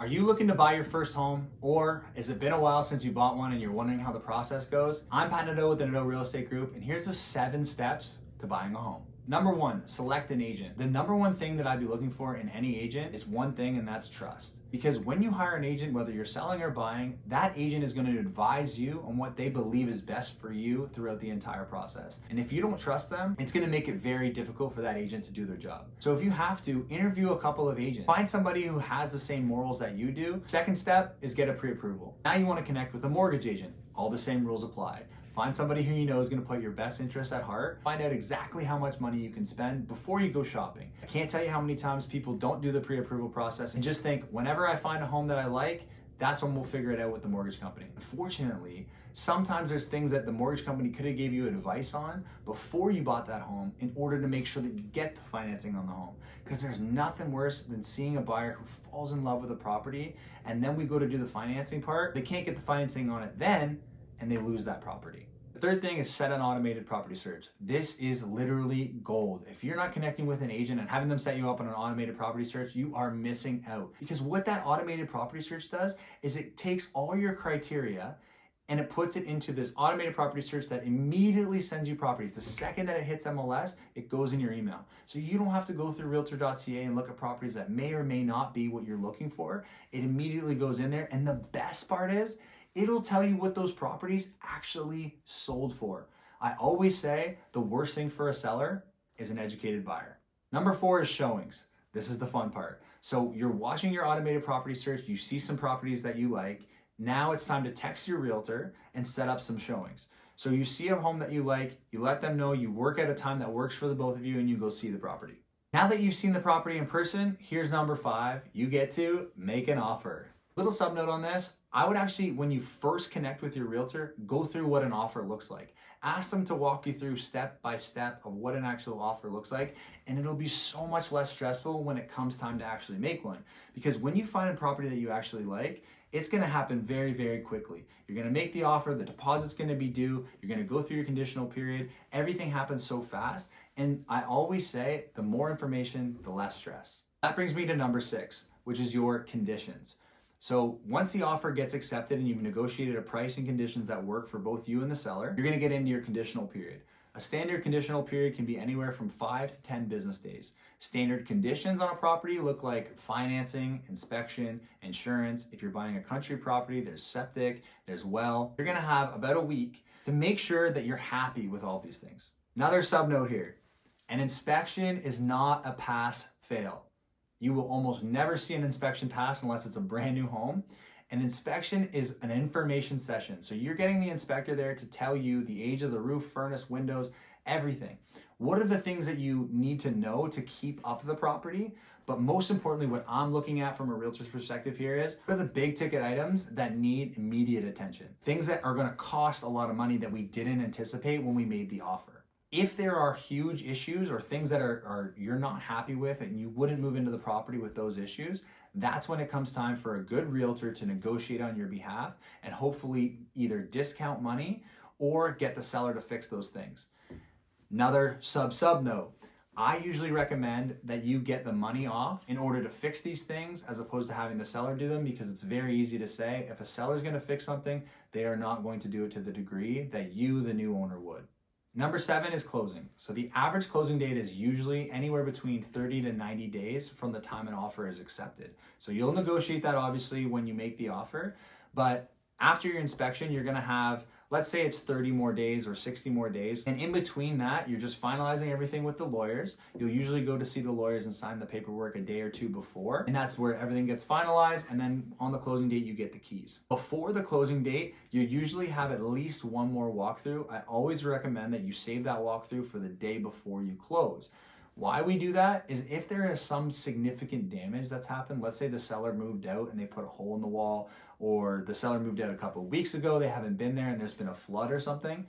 Are you looking to buy your first home, or has it been a while since you bought one and you're wondering how the process goes? I'm Pat Nadeau with the Nadeau Real Estate Group, and here's the 7 steps to buying a home. Number 1, select an agent. The number one thing that I'd be looking for in any agent is one thing, and that's trust. Because when you hire an agent, whether you're selling or buying, that agent is going to advise you on what they believe is best for you throughout the entire process. And if you don't trust them, it's going to make it very difficult for that agent to do their job. So if you have to, interview a couple of agents. Find somebody who has the same morals that you do. Second step is get a pre-approval. Now you want to connect with a mortgage agent. All the same rules apply. Find somebody who you know is going to put your best interests at heart. Find out exactly how much money you can spend before you go shopping. I can't tell you how many times people don't do the pre-approval process and just think, whenever I find a home that I like, that's when we'll figure it out with the mortgage company. Unfortunately, sometimes there's things that the mortgage company could have gave you advice on before you bought that home in order to make sure that you get the financing on the home. Because there's nothing worse than seeing a buyer who falls in love with a property and then we go to do the financing part. They can't get the financing on it then, and they lose that property. The third thing is set an automated property search. This is literally gold. If you're not connecting with an agent and having them set you up on an automated property search, you are missing out. Because what that automated property search does is it takes all your criteria and it puts it into this automated property search that immediately sends you properties. The second that it hits MLS, it goes in your email. So you don't have to go through realtor.ca and look at properties that may or may not be what you're looking for. It immediately goes in there. And the best part is, it'll tell you what those properties actually sold for. I always say the worst thing for a seller is an educated buyer. Number 4 is showings. This is the fun part. So you're watching your automated property search, you see some properties that you like. Now it's time to text your realtor and set up some showings. So you see a home that you like, you let them know, you work at a time that works for the both of you, and you go see the property. Now that you've seen the property in person, here's number 5. You get to make an offer. Little sub note on this, I would actually, when you first connect with your realtor, go through what an offer looks like. Ask them to walk you through step by step of what an actual offer looks like, and it'll be so much less stressful when it comes time to actually make one. Because when you find a property that you actually like, it's going to happen very, very quickly. You're going to make the offer, the deposit's going to be due, you're going to go through your conditional period, everything happens so fast, and I always say, the more information, the less stress. That brings me to number 6, which is your conditions. So once the offer gets accepted and you've negotiated a price and conditions that work for both you and the seller, you're going to get into your conditional period. A standard conditional period can be anywhere from 5 to 10 business days. Standard conditions on a property look like financing, inspection, insurance. If you're buying a country property, there's septic, there's well. You're going to have about a week to make sure that you're happy with all these things. Another sub note here, an inspection is not a pass-fail. You will almost never see an inspection pass unless it's a brand new home. An inspection is an information session. So you're getting the inspector there to tell you the age of the roof, furnace, windows, everything. What are the things that you need to know to keep up the property? But most importantly, what I'm looking at from a realtor's perspective here is, what are the big ticket items that need immediate attention? Things that are gonna cost a lot of money that we didn't anticipate when we made the offer. If there are huge issues or things that are you're not happy with and you wouldn't move into the property with those issues, that's when it comes time for a good realtor to negotiate on your behalf and hopefully either discount money or get the seller to fix those things. Another sub note, I usually recommend that you get the money off in order to fix these things as opposed to having the seller do them, because it's very easy to say if a seller is going to fix something, they are not going to do it to the degree that you, the new owner, would. Number 7 is closing. So the average closing date is usually anywhere between 30 to 90 days from the time an offer is accepted. So you'll negotiate that obviously when you make the offer, but after your inspection, you're gonna have, let's say it's 30 more days or 60 more days. And in between that, you're just finalizing everything with the lawyers. You'll usually go to see the lawyers and sign the paperwork a day or two before. And that's where everything gets finalized. And then on the closing date, you get the keys. Before the closing date, you usually have at least one more walkthrough. I always recommend that you save that walkthrough for the day before you close. Why we do that is if there is some significant damage that's happened, let's say the seller moved out and they put a hole in the wall, or the seller moved out a couple of weeks ago, they haven't been there and there's been a flood or something,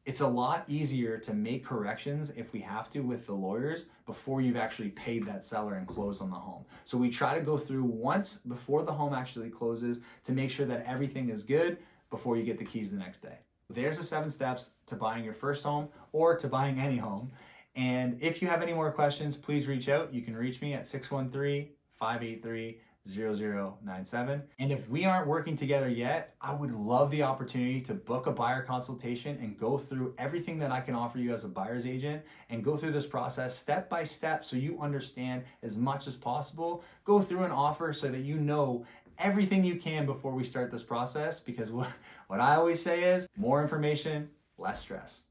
it's a lot easier to make corrections if we have to with the lawyers before you've actually paid that seller and closed on the home. So we try to go through once before the home actually closes to make sure that everything is good before you get the keys the next day. There's the 7 steps to buying your first home or to buying any home. And if you have any more questions, please reach out. You can reach me at 613-583-0985. 0097. And if we aren't working together yet, I would love the opportunity to book a buyer consultation and go through everything that I can offer you as a buyer's agent and go through this process step by step so you understand as much as possible. Go through an offer so that you know everything you can before we start this process, because what I always say is more information, less stress.